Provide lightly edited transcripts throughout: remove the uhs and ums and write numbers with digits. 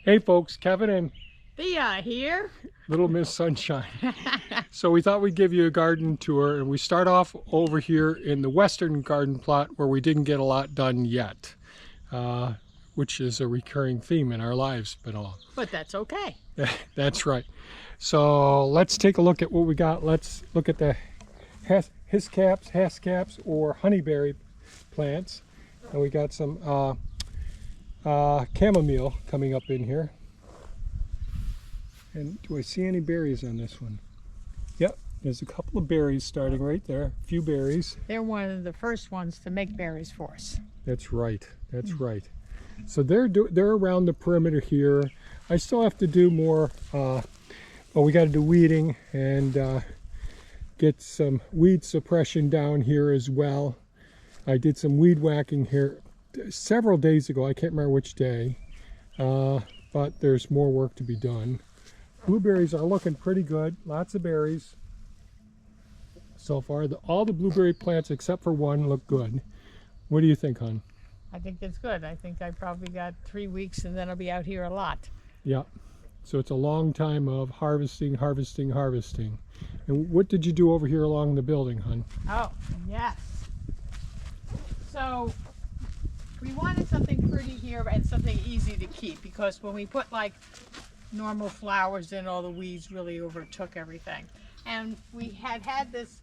Hey folks, Kevin and Thea here. Little Miss Sunshine. So we thought we'd give you a garden tour, and we start off over here in the western garden plot where we didn't get a lot done yet, which is a recurring theme in our lives, But that's okay. That's right. So let's take a look at what we got. Let's look at the hascaps, or honeyberry plants. And we got some chamomile coming up in here. And do I see any berries on this one? Yep, there's a couple of berries starting right there. A few berries. They're one of the first ones to make berries for us. That's right. That's right. So they're around the perimeter here. I still have to do more. Well, we got to do weeding and get some weed suppression down here as well. I did some weed whacking here several days ago. I can't remember which day, but there's more work to be done. Blueberries are looking pretty good. Lots of berries so far. All the blueberry plants except for one look good. What do you think, hon? I think it's good. I think I probably got 3 weeks and then I'll be out here a lot. Yeah. So it's a long time of harvesting. And what did you do over here along the building, hon? Oh, yes. So we wanted something pretty here and something easy to keep, because when we put like normal flowers in, all the weeds really overtook everything. And we had this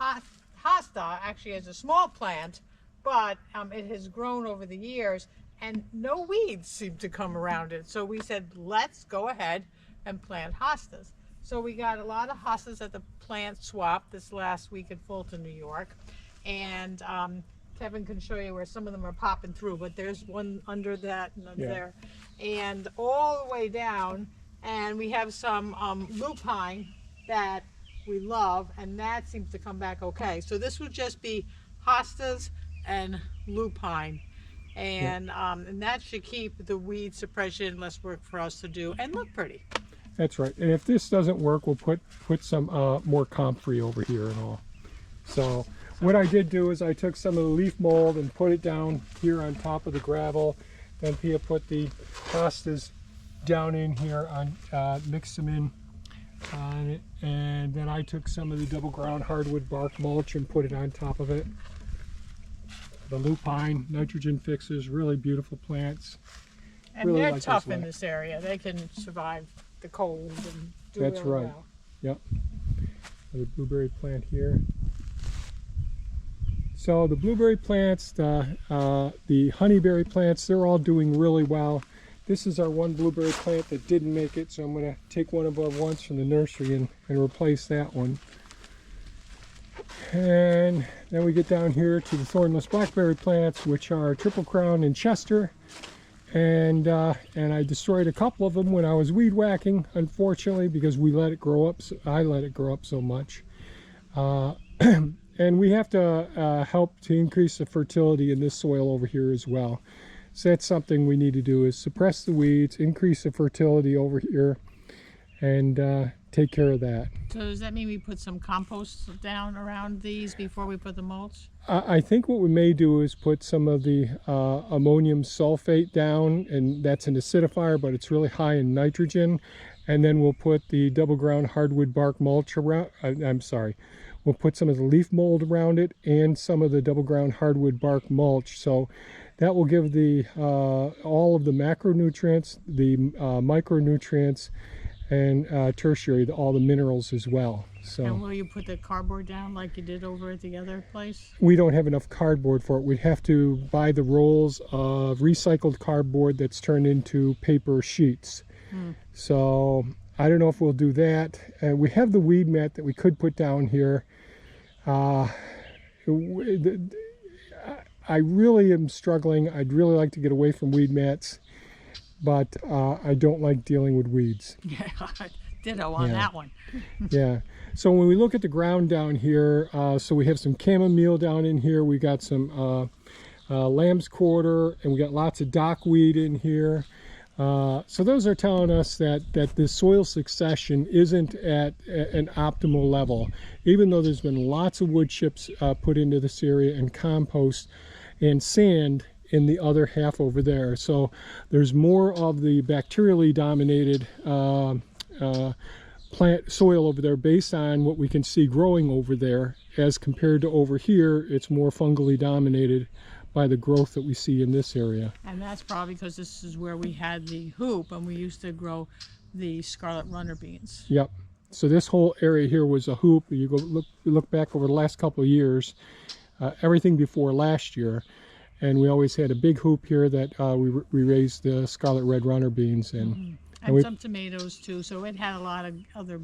hosta actually as a small plant, but it has grown over the years and no weeds seem to come around it. So we said, let's go ahead and plant hostas. So we got a lot of hostas at the plant swap this last week in Fulton, New York. And Kevin can show you where some of them are popping through, but there's one under that and under there. And all the way down, and we have some lupine that we love, and that seems to come back okay. So this would just be hostas and lupine. And that should keep the weed suppression less work for us to do and look pretty. That's right. And if this doesn't work, we'll put some more comfrey over here and all. So what I did do is I took some of the leaf mold and put it down here on top of the gravel. Then Pia put the hostas down in here, mixed them in on it. And then I took some of the double ground hardwood bark mulch and put it on top of it. The lupine, nitrogen fixers, really beautiful plants. And really they're tough in this area. They can survive the cold and do That's really right. well. Yep. The blueberry plant here. So the blueberry plants, the honeyberry plants, they're all doing really well. This is our one blueberry plant that didn't make it, so I'm going to take one of our ones from the nursery and replace that one. And then we get down here to the thornless blackberry plants, which are Triple Crown and Chester. And I destroyed a couple of them when I was weed whacking, unfortunately, because we let it grow up. I let it grow up so much. And we have to help to increase the fertility in this soil over here as well. So that's something we need to do, is suppress the weeds, increase the fertility over here, and take care of that. So does that mean we put some compost down around these before we put the mulch? I think what we may do is put some of the ammonium sulfate down, and that's an acidifier, but it's really high in nitrogen. And then we'll put the double ground hardwood bark mulch around. We'll put some of the leaf mold around it and some of the double ground hardwood bark mulch. So that will give the all of the macronutrients, the micronutrients, and tertiary, all the minerals as well. So. And will you put the cardboard down like you did over at the other place? We don't have enough cardboard for it. We'd have to buy the rolls of recycled cardboard that's turned into paper sheets. So I don't know if we'll do that. We have the weed mat that we could put down here. I really am struggling. I'd really like to get away from weed mats, but I don't like dealing with weeds. Yeah, ditto on that one. Yeah. So when we look at the ground down here, so we have some chamomile down in here. We got some lamb's quarter, and we got lots of dockweed in here. So those are telling us that the soil succession isn't at an optimal level, even though there's been lots of wood chips put into this area and compost and sand. in the other half over there. So there's more of the bacterially dominated plant soil over there based on what we can see growing over there, as compared to over here, it's more fungally dominated by the growth that we see in this area. And that's probably because this is where we had the hoop and we used to grow the scarlet runner beans. Yep. So this whole area here was a hoop. You go look back over the last couple of years, everything before last year, and we always had a big hoop here that we raised the scarlet red runner beans in. Mm-hmm. And some tomatoes too, so it had a lot of other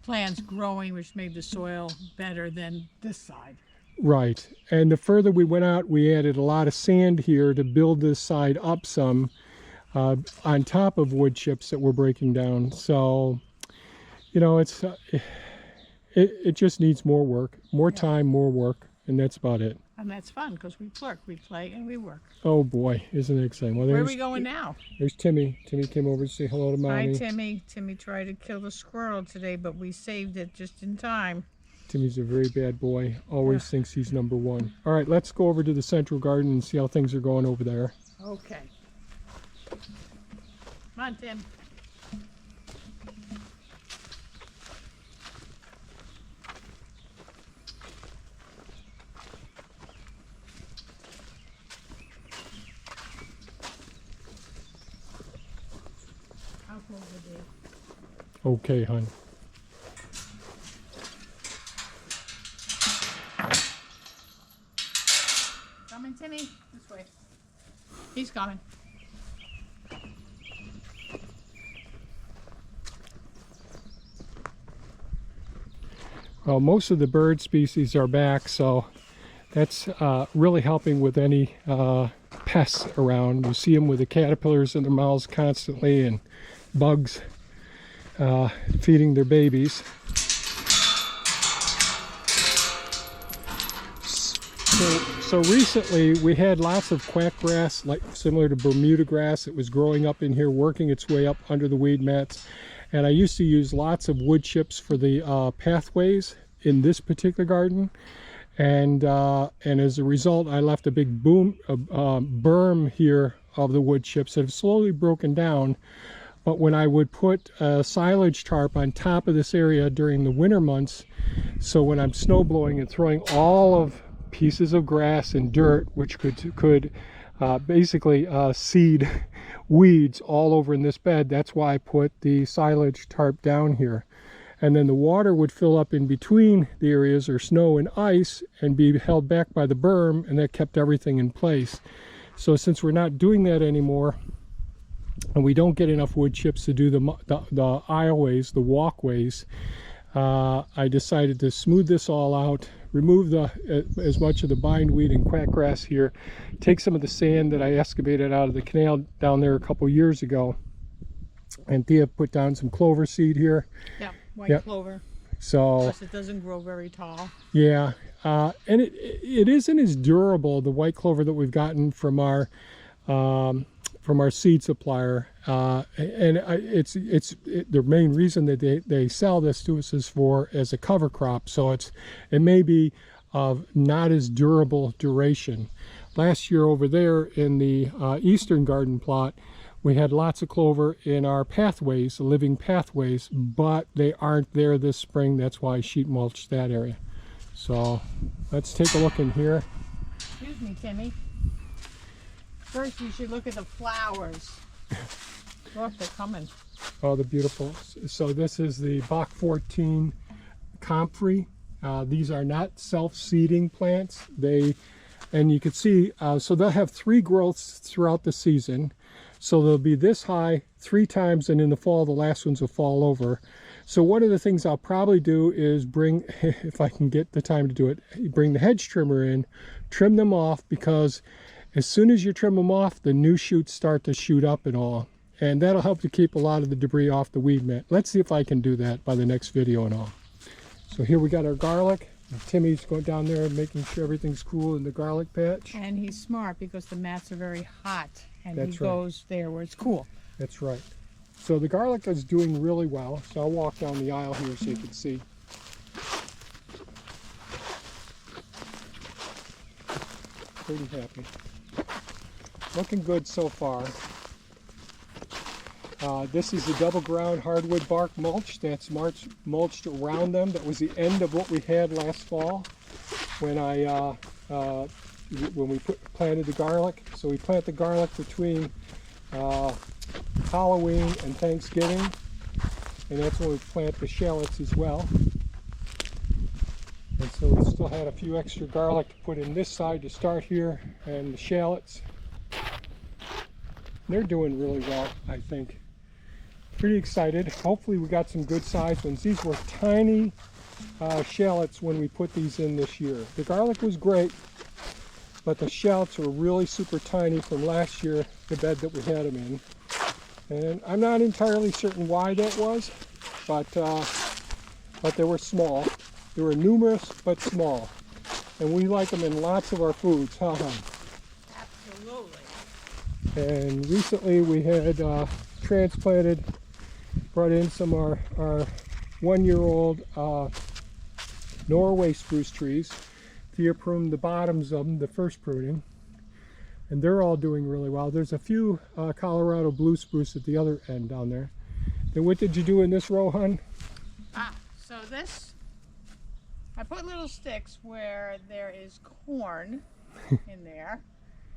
plants growing, which made the soil better than this side. Right, and the further we went out, we added a lot of sand here to build this side up some on top of wood chips that we're breaking down. So, you know, it's it just needs more work, more time, more work, and that's about it. And that's fun because we work, we play, and we work. Oh boy, isn't it exciting? Well, where are we going now? There's Timmy. Timmy came over to say hello to Mommy. Hi, Timmy. Timmy tried to kill the squirrel today, but we saved it just in time. Timmy's a very bad boy. Always thinks he's number one. All right, let's go over to the central garden and see how things are going over there. Okay. Come on, Tim. I'll close the gate. Okay, hon. Coming, Timmy. This way. He's coming. Well, most of the bird species are back, so that's really helping with any pests around. You see them with the caterpillars in their mouths constantly, and bugs feeding their babies. So recently we had lots of quackgrass, like similar to Bermuda grass. It was growing up in here, working its way up under the weed mats. And I used to use lots of wood chips for the pathways in this particular garden. And as a result, I left a big berm here of the wood chips that have slowly broken down. But when I would put a silage tarp on top of this area during the winter months, so when I'm snow blowing and throwing all of pieces of grass and dirt, which could basically seed weeds all over in this bed, that's why I put the silage tarp down here. And then the water would fill up in between the areas, or snow and ice, and be held back by the berm, and that kept everything in place. So since we're not doing that anymore, and we don't get enough wood chips to do the aisleways, the walkways, I decided to smooth this all out, remove as much of the bindweed and quackgrass here, take some of the sand that I excavated out of the canal down there a couple years ago, and Thea put down some clover seed here. Yeah, white clover. So plus it doesn't grow very tall. Yeah, and it isn't as durable, the white clover that we've gotten from our seed supplier, and the main reason that they sell this to us is as a cover crop, so it may be of not as durable duration. Last year over there in the eastern garden plot, we had lots of clover in our pathways, living pathways, but they aren't there this spring. That's why I sheet mulched that area. So let's take a look in here. Excuse me, Timmy. First, you should look at the flowers. Look, they're coming. Oh, they're beautiful. So this is the Bach 14 comfrey. These are not self-seeding plants. And you can see, so they'll have 3 growths throughout the season. So they'll be this high 3 times, and in the fall, the last ones will fall over. So one of the things I'll probably do is bring, if I can get the time to do it, bring the hedge trimmer in, trim them off, because as soon as you trim them off, the new shoots start to shoot up and all. And that'll help to keep a lot of the debris off the weed mat. Let's see if I can do that by the next video and all. So here we got our garlic. And Timmy's going down there making sure everything's cool in the garlic patch. And he's smart because the mats are very hot. And That's he goes there where it's cool. That's right. So the garlic is doing really well. So I'll walk down the aisle here so you can see. Pretty happy. looking good so far. This is the double ground hardwood bark mulch that's mulched around them. That was the end of what we had last fall when we planted the garlic. So we plant the garlic between Halloween and Thanksgiving, and that's when we plant the shallots as well. And so we still had a few extra garlic to put in this side to start here, and the shallots. They're doing really well, I think. Pretty excited. Hopefully we got some good sized ones. These were tiny shallots when we put these in this year. The garlic was great, but the shallots were really super tiny from last year, the bed that we had them in. And I'm not entirely certain why that was, but they were small. They were numerous but small, and we like them in lots of our foods. Absolutely. And recently we had transplanted, brought in some of our 1-year-old Norway spruce trees. Thea pruned the bottoms of them, the first pruning, and they're all doing really well. There's a few Colorado blue spruce at the other end down there. Then what did you do in this row, hon? So this, I put little sticks where there is corn in there,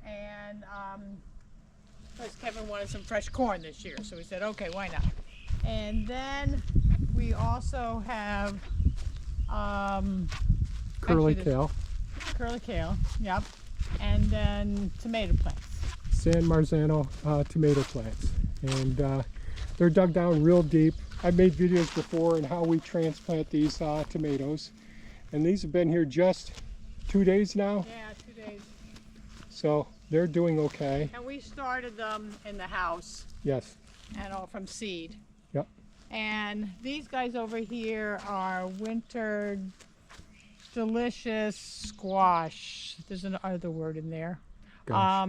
and because Kevin wanted some fresh corn this year, so we said, okay, why not? And then we also have Curly kale. Curly kale, yep. And then tomato plants. San Marzano tomato plants. And they're dug down real deep. I've made videos before on how we transplant these tomatoes. And these have been here just 2 days now. Yeah, 2 days. So they're doing okay. And we started them in the house. Yes. And all from seed. Yep. And these guys over here are winter delicious squash. There's another word in there. Gosh.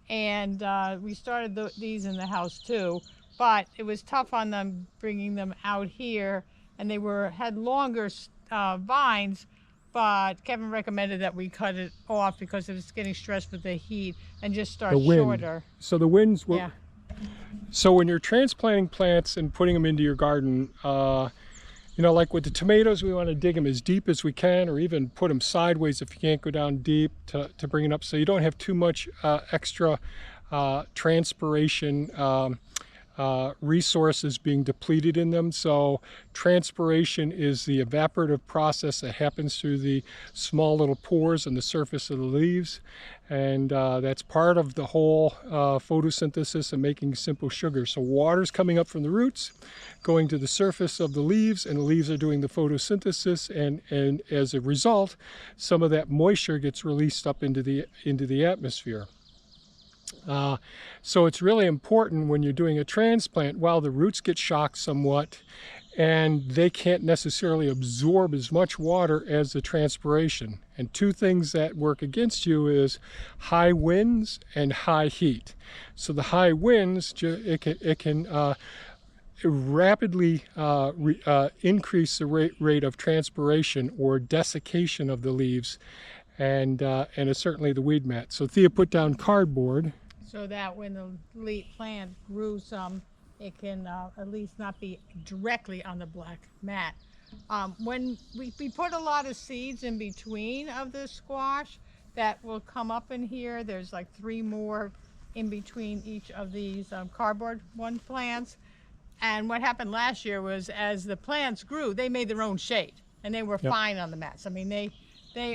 And we started these in the house too, but it was tough on them bringing them out here, and they had longer vines, but Kevin recommended that we cut it off because it was getting stressed with the heat and just start shorter. So the winds were... Yeah. So when you're transplanting plants and putting them into your garden, you know, like with the tomatoes, we want to dig them as deep as we can, or even put them sideways if you can't go down deep to bring it up, so you don't have too much extra transpiration resources being depleted in them. So transpiration is the evaporative process that happens through the small little pores on the surface of the leaves, and that's part of the whole photosynthesis and making simple sugar. So water's coming up from the roots, going to the surface of the leaves, and the leaves are doing the photosynthesis, and as a result, some of that moisture gets released up into the atmosphere. So it's really important when you're doing a transplant, while the roots get shocked somewhat and they can't necessarily absorb as much water as the transpiration. And two things that work against you is high winds and high heat. So the high winds, it can rapidly increase the rate of transpiration or desiccation of the leaves, and certainly the weed mat. So Thea put down cardboard, so that when the plant grew some, it can at least not be directly on the black mat. When we put a lot of seeds in between of the squash that will come up in here, there's like 3 more in between each of these cardboard plants. And what happened last year was, as the plants grew, they made their own shade, and they were fine on the mats. I mean, they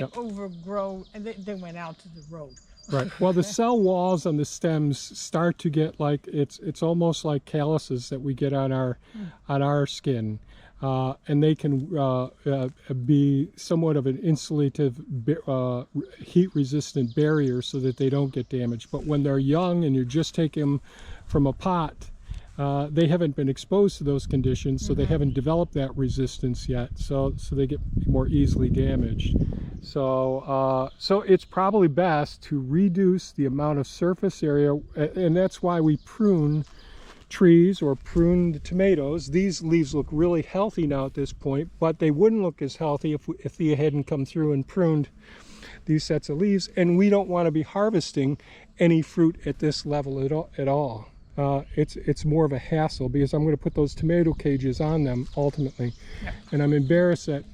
overgrow, and they went out to the road. Right. Well, the cell walls on the stems start to get like, it's almost like calluses that we get on our skin, and they can be somewhat of an insulative, heat-resistant barrier so that they don't get damaged. But when they're young and you're just taking them from a pot, they haven't been exposed to those conditions, so they haven't developed that resistance yet, so they get more easily damaged. So it's probably best to reduce the amount of surface area, and that's why we prune trees or prune the tomatoes. These leaves look really healthy now at this point, but they wouldn't look as healthy if Thea hadn't come through and pruned these sets of leaves. And we don't want to be harvesting any fruit at this level at all. It's more of a hassle because I'm going to put those tomato cages on them ultimately. Yeah. And I'm embarrassed that,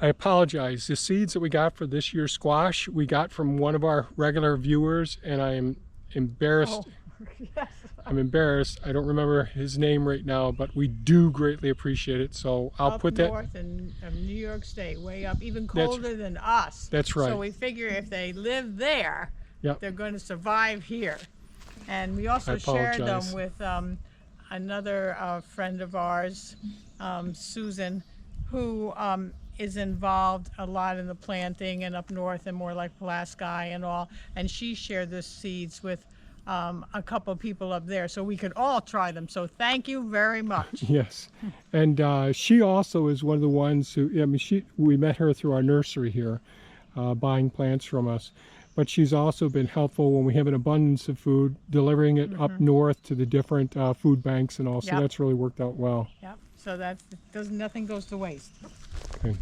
I apologize, the seeds that we got for this year's squash we got from one of our regular viewers, and I am embarrassed. Oh, yes. I'm embarrassed. I don't remember his name right now, but we do greatly appreciate it. So I'll Up put that. north in New York State, way up, even colder than us. That's right. So we figure if they live there, Yep. they're going to survive here. And we also I shared them apologize. with another friend of ours, Susan, who is involved a lot in the planting and up north and more like Pulaski and all. And she shared the seeds with a couple of people up there so we could all try them. So thank you very much. Yes, and she also is one of the ones who, I mean, we met her through our nursery here, buying plants from us. But she's also been helpful when we have an abundance of food, delivering it up north to the different food banks and all. So Yep. that's really worked out well. Yep. So nothing goes to waste. Okay.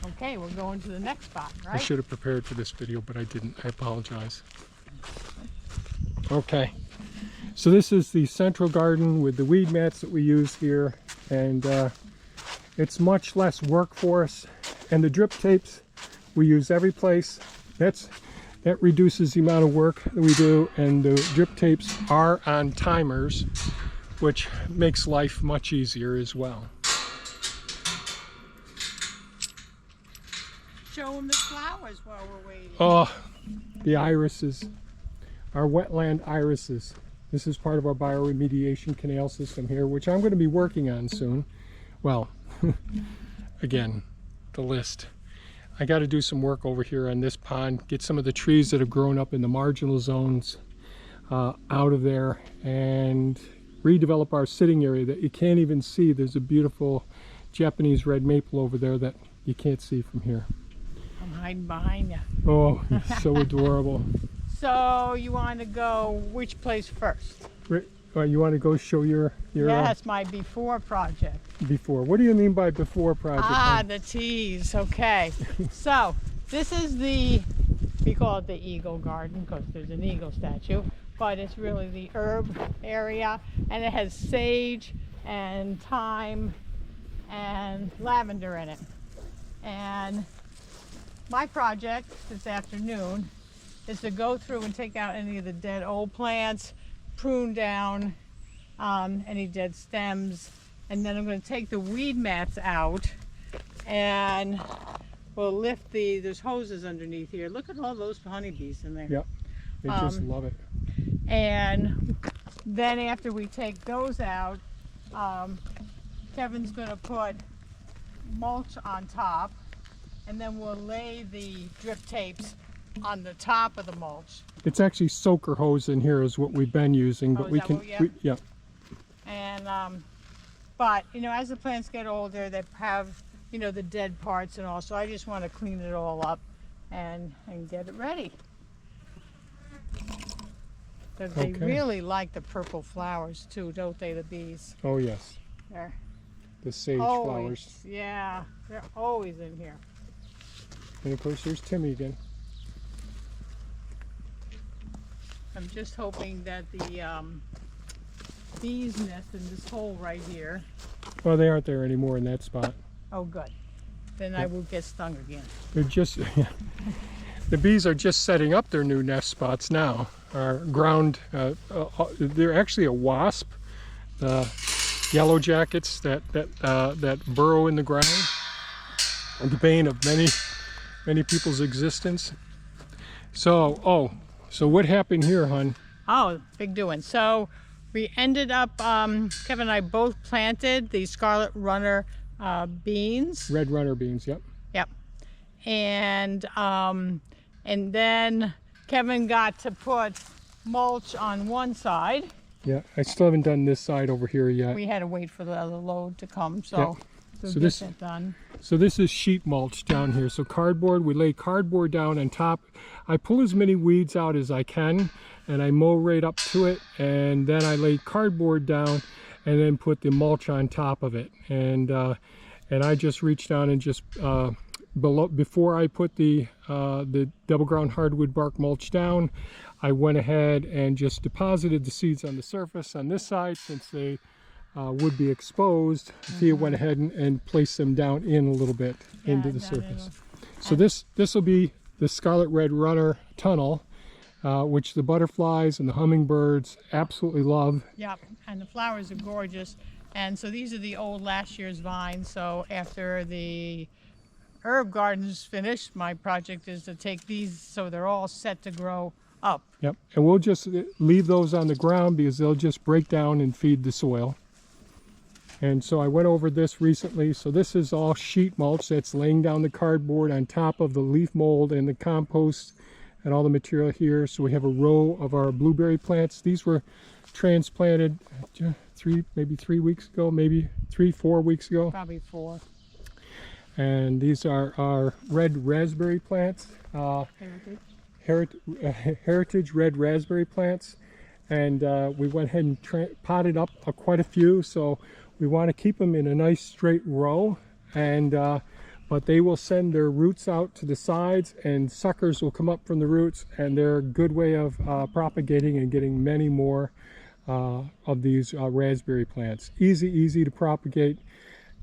Okay, we're going to the next spot, I right? should have prepared for this video, but I didn't. I apologize. Okay, so this is the central garden with the weed mats that we use here, and it's much less work for us. And the drip tapes we use every place. That reduces the amount of work that we do, and the drip tapes are on timers, which makes life much easier as well. Show them the flowers while we're waiting. Oh, the irises, our wetland irises. This is part of our bioremediation canal system here, which I'm going to be working on soon. Well, again, the list. I got to do some work over here on this pond, get some of the trees that have grown up in the marginal zones out of there, and redevelop our sitting area that you can't even see. There's a beautiful Japanese red maple over there that you can't see from here. I'm hiding behind you. Oh, it's so adorable. So you want to go which place first? You want to go show your Yes, my before project. before. What do you mean by before project? Ah, the teas. Okay. So this is we call it the Eagle Garden because there's an eagle statue, but it's really the herb area, and it has sage and thyme and lavender in it. And my project this afternoon is to go through and take out any of the dead old plants, prune down any dead stems, and then I'm going to take the weed mats out, and we'll lift there's hoses underneath here. Look at all those honeybees in there. Yep, they just love it. And then after we take those out, Kevin's going to put mulch on top, and then we'll lay the drip tapes on the top of the mulch. It's actually soaker hose in here is what we've been using, but is we that can, what we have? yeah. And but you know, as the plants get older, they have, you know, the dead parts and all. So I just want to clean it all up and get it ready. They Okay. really like the purple flowers too, don't they? The bees. Oh yes, They're the sage always, flowers. yeah, they're always in here. And of course there's Timmy again. I'm just hoping that the bees nest in this hole right here. Well, they aren't there anymore in that spot. Oh, good. Then I will get stung again. They're just, the bees are just setting up their new nest spots now. Our ground, they're actually a wasp, yellow jackets that burrow in the ground, the bane of many people's existence. So what happened here, hon? Oh, big doing. So we ended up, Kevin and I both planted the Scarlet Runner beans. Red runner beans, yep. Yep. And then Kevin got to put mulch on one side. Yeah, I still haven't done this side over here yet. We had to wait for the other load to come, so Yep. to So get this- that done. So this is sheet mulch down here. So cardboard, we lay cardboard down on top. I pull as many weeds out as I can, and I mow right up to it, and then I lay cardboard down and then put the mulch on top of it. And I just reach down and just before I put the double ground hardwood bark mulch down, I went ahead and just deposited the seeds on the surface on this side since they would be exposed. Thea went ahead and placed them down in a little bit into the surface. So this will be the scarlet red runner tunnel, which the butterflies and the hummingbirds absolutely love. Yep, and the flowers are gorgeous. And so these are the old last year's vines. So after the herb garden is finished, my project is to take these so they're all set to grow up. Yep, and we'll just leave those on the ground because they'll just break down and feed the soil. And so I went over this recently. So this is all sheet mulch that's laying down the cardboard on top of the leaf mold and the compost and all the material here. So we have a row of our blueberry plants. These were transplanted maybe 3 weeks ago, maybe 3-4 weeks ago. Probably 4. And these are our red raspberry plants, heritage red raspberry plants. And we went ahead and potted up quite a few. So we want to keep them in a nice straight row, and but they will send their roots out to the sides, and suckers will come up from the roots, and they're a good way of propagating and getting many more of these raspberry plants. Easy to propagate,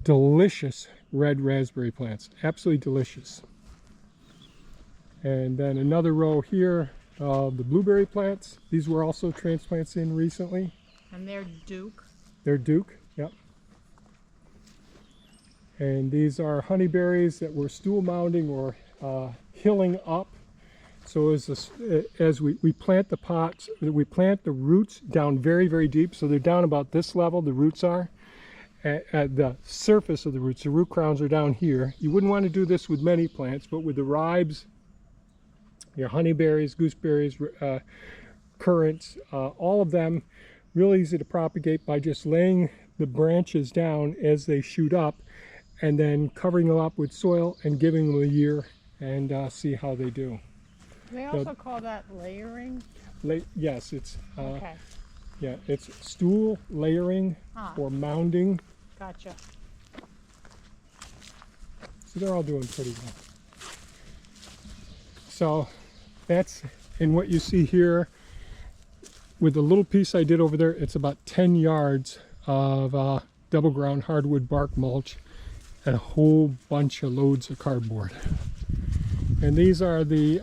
delicious red raspberry plants, absolutely delicious. And then another row here of the blueberry plants. These were also transplants in recently. And they're Duke. They're Duke, yep. And these are honeyberries that we're stool mounding or hilling up. So as we plant the pots, we plant the roots down very deep. So they're down about this level, the roots are. At the surface of the roots, the root crowns are down here. You wouldn't want to do this with many plants, but with the ribes, your honeyberries, gooseberries, currants, all of them, really easy to propagate by just laying the branches down as they shoot up and then covering them up with soil and giving them a year and see how they do. They also call that layering? Yes, it's okay. Yeah, it's stool layering or mounding. Gotcha. So they're all doing pretty well. So that's in what you see here. With the little piece I did over there, it's about 10 yards of double ground hardwood bark mulch and a whole bunch of loads of cardboard. And these are the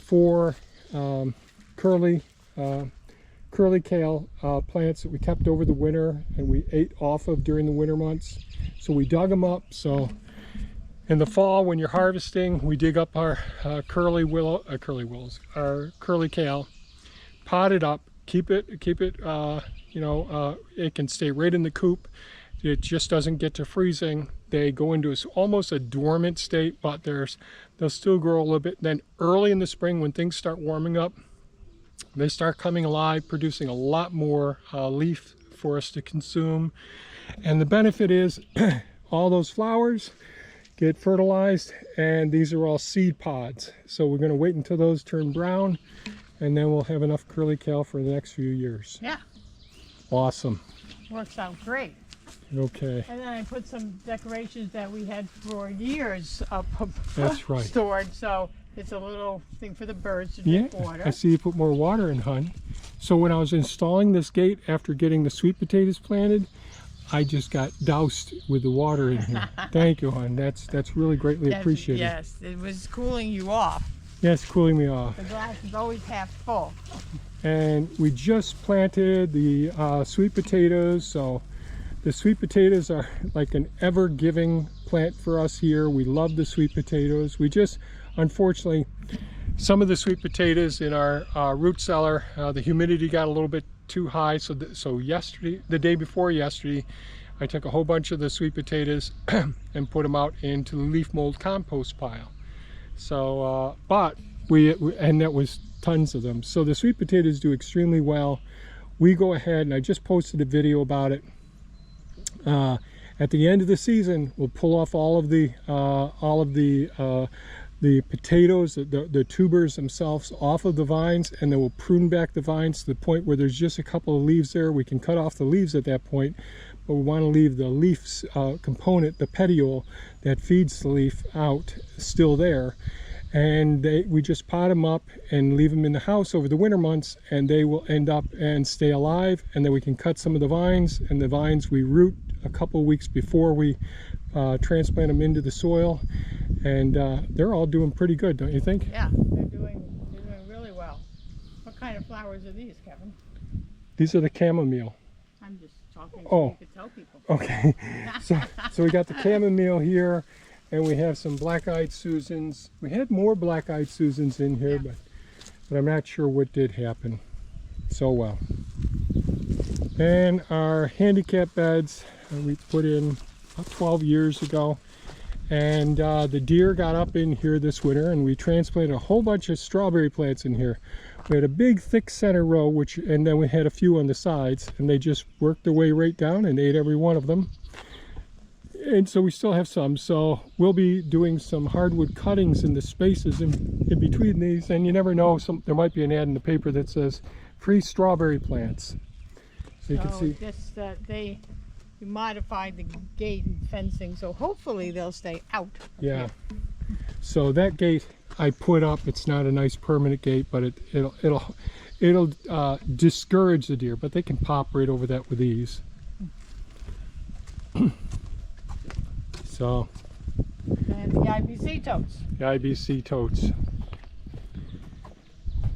4 curly kale plants that we kept over the winter and we ate off of during the winter months. So we dug them up. So in the fall, when you're harvesting, we dig up our curly kale, pot it up, keep it it can stay right in the coop. It just doesn't get to freezing. They go into almost a dormant state, but they'll still grow a little bit. Then early in the spring, when things start warming up, they start coming alive, producing a lot more leaf for us to consume. And the benefit is all those flowers get fertilized, and these are all seed pods. So we're going to wait until those turn brown, and then we'll have enough curly kale for the next few years. Yeah. Awesome. Works out great. Okay. And then I put some decorations that we had for years up That's right. stored. So it's a little thing for the birds to drink water. I see you put more water in, hon. So when I was installing this gate after getting the sweet potatoes planted, I just got doused with the water in here. Thank you, hon. That's really greatly appreciated. Yes, it was cooling you off. Yes, cooling me off. The glass is always half full. And we just planted the sweet potatoes. So the sweet potatoes are like an ever-giving plant for us here. We love the sweet potatoes. We just, unfortunately, some of the sweet potatoes in our root cellar, the humidity got a little bit too high. So yesterday, the day before yesterday, I took a whole bunch of the sweet potatoes and put them out into the leaf mold compost pile. So, but and that was tons of them. So the sweet potatoes do extremely well. We go ahead, and I just posted a video about it. At the end of the season, we'll pull off all of the potatoes, the tubers themselves off of the vines, and then we'll prune back the vines to the point where there's just a couple of leaves there. We can cut off the leaves at that point, but we want to leave the leaf component, the petiole that feeds the leaf out, still there. And we just pot them up and leave them in the house over the winter months, and they will end up and stay alive. And then we can cut some of the vines, and the vines we root a couple weeks before we transplant them into the soil. And they're all doing pretty good, don't you think? Yeah, they're doing really well. What kind of flowers are these, Kevin? These are the chamomile. I'm just talking Oh. so you could tell people. Okay, so we got the chamomile here, and we have some black-eyed Susans. We had more black-eyed Susans in here, Yeah. but I'm not sure what did happen so well. And our handicap beds we put in about 12 years ago, and the deer got up in here this winter, and we transplanted a whole bunch of strawberry plants in here. We had a big thick center row, and then we had a few on the sides, and they just worked their way right down and ate every one of them. And so we still have some, so we'll be doing some hardwood cuttings in the spaces in between these, and you never know, there might be an ad in the paper that says free strawberry plants. So you can see. This, you modified the gate and fencing, so hopefully they'll stay out. Yeah. So that gate I put up, it's not a nice permanent gate, but it'll discourage the deer, but they can pop right over that with ease. So. And the IBC totes. The IBC totes.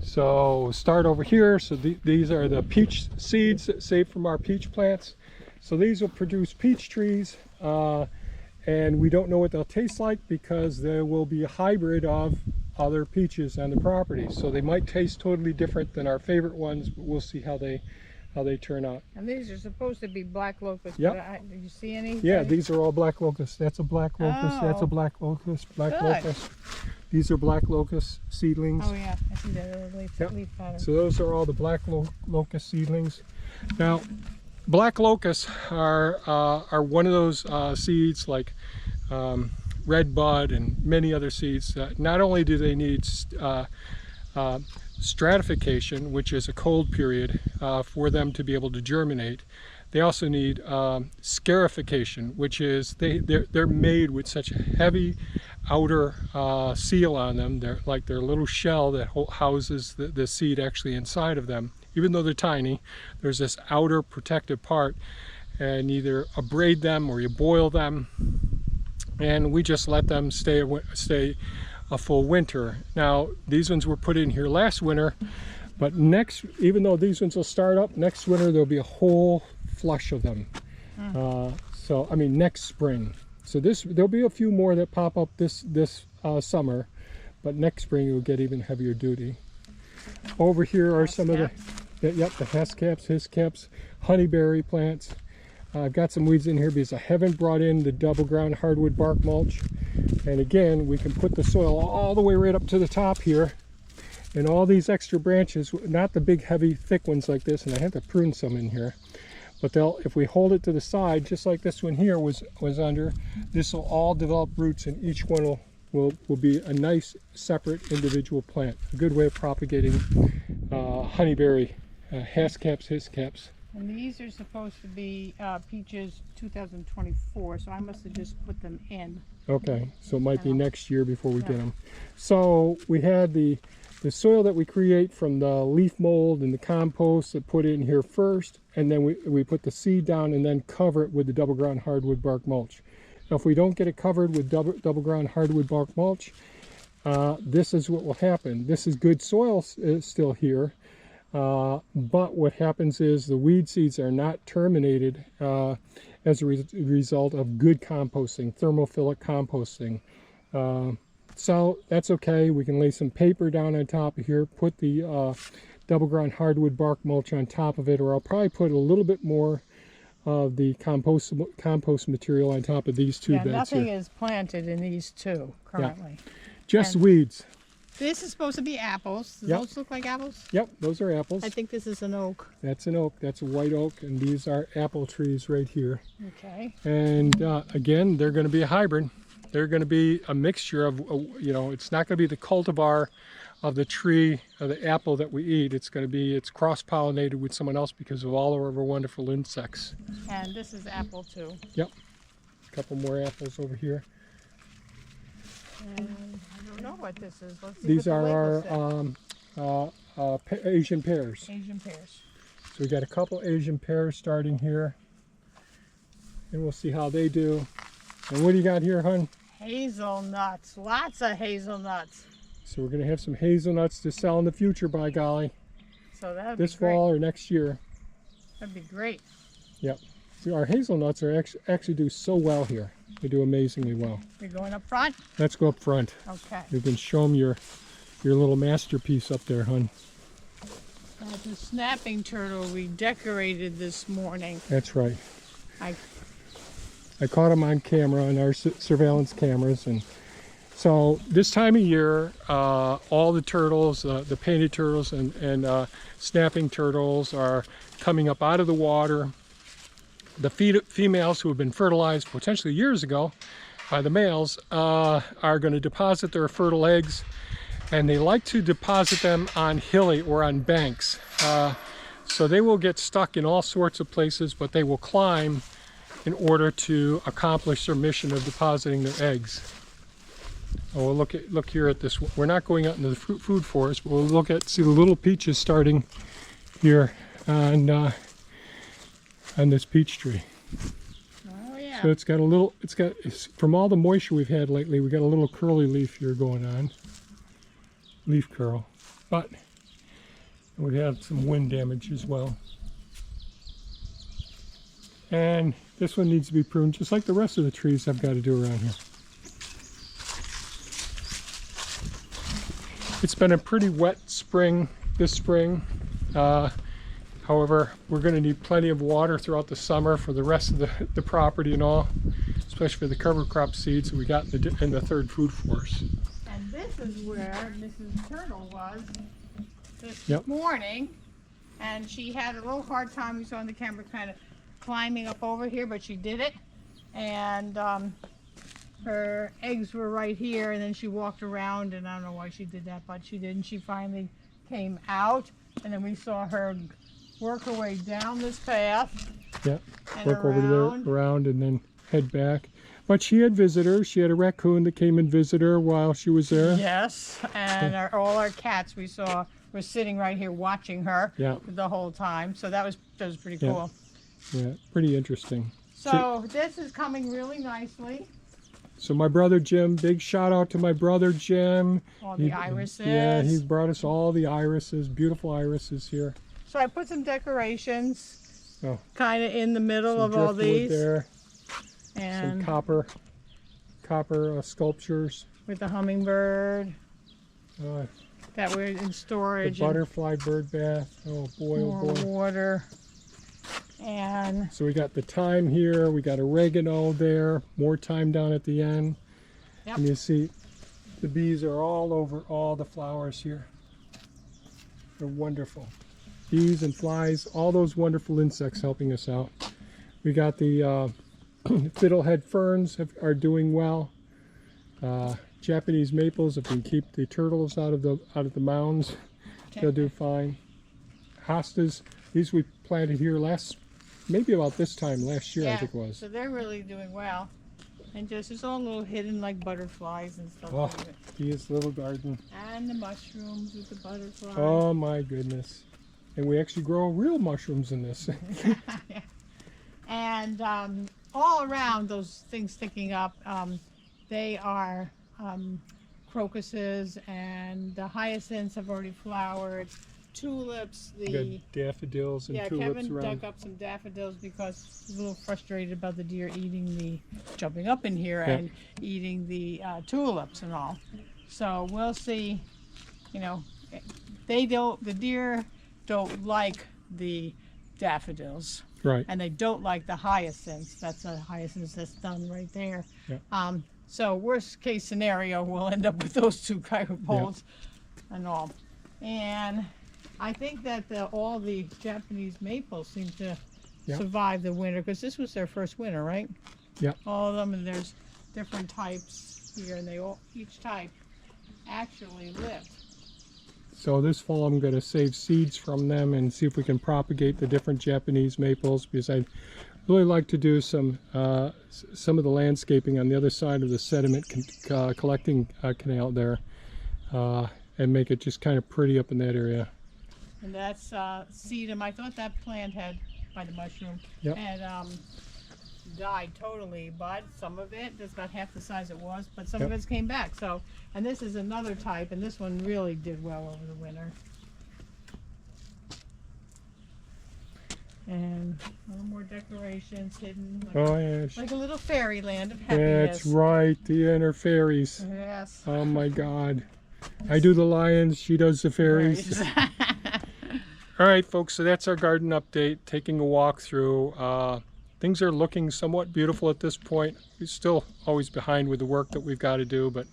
So we'll start over here. So these are the peach seeds saved from our peach plants. So these will produce peach trees, and we don't know what they'll taste like because there will be a hybrid of other peaches on the property. So they might taste totally different than our favorite ones, but we'll see how they turn out. And these are supposed to be black locusts. Yep. Did you see any? Yeah, these are all black locusts. That's a black locust. That's a black locust. Black locust. These are black locust seedlings. Oh yeah, I see that leaf pattern. So those are all the black locust seedlings. Now, black locusts are one of those seeds like red bud and many other seeds. Not only do they need stratification, which is a cold period for them to be able to germinate, they also need scarification, which is they're made with such a heavy outer seal on them. They're like their little shell that houses the seed actually inside of them. Even though they're tiny, there's this outer protective part, and either abrade them or you boil them, and we just let them stay a full winter. Now these ones were put in here last winter, but even though these ones will start up next winter, there'll be a whole flush of them. So I mean next spring. So there'll be a few more that pop up this summer, but next spring it will get even heavier duty. Over here are some of the Hescaps, Hiscaps, honeyberry plants. I've got some weeds in here because I haven't brought in the double ground hardwood bark mulch. And again, we can put the soil all the way right up to the top here. And all these extra branches, not the big heavy thick ones like this, and I have to prune some in here, but if we hold it to the side, just like this one here was under, this will all develop roots, and each one will be a nice separate individual plant. A good way of propagating honeyberry, Hescaps, Hiscaps. And these are supposed to be peaches 2024, so I must have just put them in. Okay, so it might be next year before we get them. So we had the soil that we create from the leaf mold and the compost that put in here first, and then we put the seed down and then cover it with the double ground hardwood bark mulch. Now if we don't get it covered with double ground hardwood bark mulch, this is what will happen. This is good soil still here, but what happens is the weed seeds are not terminated as a result of good composting, thermophilic composting. So that's okay. We can lay some paper down on top of here, put the double ground hardwood bark mulch on top of it, or I'll probably put a little bit more of the compost material on top of these two beds. Nothing is planted in these two currently. Yeah. Just weeds. This is supposed to be apples. Does those look like apples? Yep, those are apples. I think this is an oak. That's an oak. That's a white oak, and these are apple trees right here. Okay. And again, they're going to be a hybrid. They're going to be a mixture of, it's not going to be the cultivar of the tree, of the apple that we eat. It's cross-pollinated with someone else because of all of our wonderful insects. And this is apple too. Yep. A couple more apples over here. And I don't know what this is. Let's see. These what the are label our Asian pears. says. Asian pears. So we got a couple Asian pears starting here. And we'll see how they do. And what do you got here, hon? Hazelnuts. Lots of hazelnuts. So we're going to have some hazelnuts to sell in the future, by golly. So that'd This be great. fall or next year. That'd be great. Yep. See, our hazelnuts are actually do so well here. They do amazingly well. We're going up front? Let's go up front. Okay. You can show them your little masterpiece up there, hon. That's the snapping turtle we decorated this morning. That's right. I I caught them on camera, on our surveillance cameras. And so this time of year, all the turtles, the painted turtles and snapping turtles are coming up out of the water. The females who have been fertilized potentially years ago by the males are going to deposit their fertile eggs, and they like to deposit them on hilly or on banks. So they will get stuck in all sorts of places, but they will climb in order to accomplish their mission of depositing their eggs. Oh, we'll look here at this. We're not going out into the food forest, but we'll see the little peaches starting here on this peach tree. Oh yeah. So it's got from all the moisture we've had lately, we got a little curly leaf here going on. Leaf curl. But we had some wind damage as well. And this one needs to be pruned just like the rest of the trees I've got to do around here. It's been a pretty wet spring this spring. However, we're going to need plenty of water throughout the summer for the rest of the property and all, especially for the cover crop seeds that we got in the third food forest. And this is where Mrs. Turtle was this Yep. morning. And she had a little hard time, we saw on the camera, kind of climbing up over here, but she did it. And her eggs were right here, and then she walked around, and I don't know why she did that, but she did, and she finally came out, and then we saw her work her way down this path. Yeah, and work over there, around, and then head back. But she had visitors. She had a raccoon that came and visited her while she was there. Yes, and all our cats we saw were sitting right here watching her the whole time. So that was pretty cool. Yeah, pretty interesting. So this is coming really nicely. So my brother Jim, big shout out to my brother Jim. All the irises. Yeah, he brought us all the irises, beautiful irises here. So I put some decorations kind of in the middle Some of all these. there. And some copper sculptures. with the hummingbird Uh, that were in the storage. butterfly bird bath. Oh boy, More oh boy. water. And So we got the thyme here, we got oregano there, more thyme down at the end. Yep. And you see the bees are all over all the flowers here. They're wonderful. Bees and flies, all those wonderful insects helping us out. We got the fiddlehead ferns are doing well. Japanese maples, if we keep the turtles out of the mounds, they'll do fine. Hostas, these we planted here maybe about this time last year, I think it was. So they're really doing well. And just it's all little hidden like butterflies and stuff Oh, like that. Thea's little garden. And the mushrooms with the butterflies. Oh my goodness. And we actually grow real mushrooms in this. Yeah. And all around those things sticking up, they are crocuses, and the hyacinths have already flowered. Tulips, We got daffodils and tulips Kevin around. dug up some daffodils because he's a little frustrated about the deer jumping up in here Yeah. and eating the tulips and all. So we'll see. You know, the deer don't like the daffodils, Right. and they don't like the hyacinths. That's a hyacinth that's done right there. Yeah. So worst case scenario, we'll end up with those two kind of poles and all. And I think that all the Japanese maples seem to survive the winter, because this was their first winter, right? Yeah. All of them, and there's different types here, and each type actually lived So this fall I'm going to save seeds from them and see if we can propagate the different Japanese maples, because I'd really like to do some of the landscaping on the other side of the sediment collecting canal there, and make it just kind of pretty up in that area. And that's sedum. I thought that plant had, by the mushroom, Yep. had died totally, but some of it, it's about half the size it was, but some of Yep. it's came back. So, and this is another type, and this one really did well over the winter. And a little more decorations hidden, like, Oh yeah, like a little fairyland of happiness. that's right, the inner fairies. Yes. Oh my God. I do the lions, she does the fairies. Right. All right, folks, so that's our garden update, taking a walk through. Things are looking somewhat beautiful at this point. We're still always behind with the work that we've got to do, but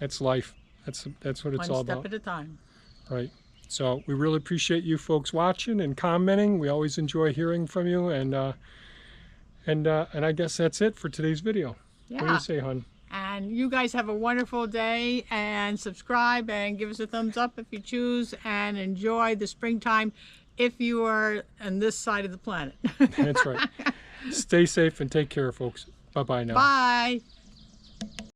that's life. That's what it's all One step about. at a time. Right. So we really appreciate you folks watching and commenting. We always enjoy hearing from you, and I guess that's it for today's video. Yeah. What do you say, hon? And you guys have a wonderful day, and subscribe and give us a thumbs up if you choose, and enjoy the springtime if you are on this side of the planet. That's right. Stay safe and take care, folks. Bye-bye now. Bye.